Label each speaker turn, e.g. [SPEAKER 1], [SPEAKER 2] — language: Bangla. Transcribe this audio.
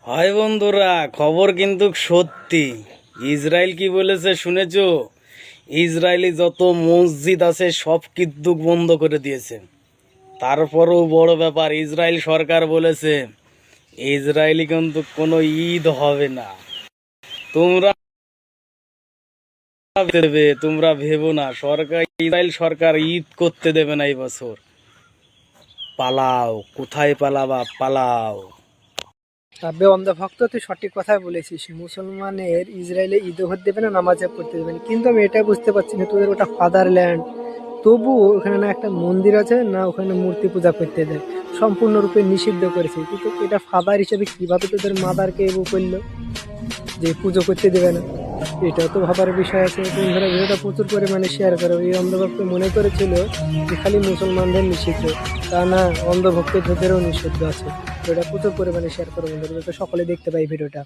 [SPEAKER 1] হয় বন্ধুরা, খবর কিন্তু সত্যি। ইসরায়েল কি বলেছে শুনেছো? ইসরায়েলি যত মসজিদ আছে সব কিন্তু বন্ধ করে দিয়েছে। তারপরেও বড় ব্যাপার, ইসরায়েল সরকার বলেছে ইসরায়েলি কিন্তু কোনো ঈদ হবে না। তোমরা তোমরা ভেবো না ইসরায়েল সরকার ঈদ করতে দেবে না এই বছর। পালাও, কোথায় পালাবা, পালাও।
[SPEAKER 2] তবে অন্ধভক্ত, তুই সঠিক কথাই বলেছিস। মুসলমানের ইসরায়েলে ঈদও হতে দেবে না, নামাজও পড়তে দেবে না। কিন্তু আমি এটা বুঝতে পারছি না, তোদের ওটা ফাদারল্যান্ড, তবুও ওখানে না একটা মন্দির আছে, না ওখানে মূর্তি পূজা করতে দেয়। সম্পূর্ণরূপে নিষিদ্ধ করেছে। কিন্তু এটা ফাদার হিসেবে কিভাবে তোদের মাদারকে এবো করলো যে পুজো করতে দেবে না? এটাও তো ভাবার বিষয় আছে। বন্ধুরা, ভিডিওটা প্রচুর পরিমাণে শেয়ার করো। এই অন্ধভক্ত মনে করেছিল যে খালি মুসলমানদের নিষিদ্ধ, তা না, অন্ধভক্তদেরও নিষিদ্ধ আছে। এটা প্রচুর পরিমাণে শেয়ার করো বন্ধুরা, যাতে সকলে দেখতে পাই ভিডিওটা।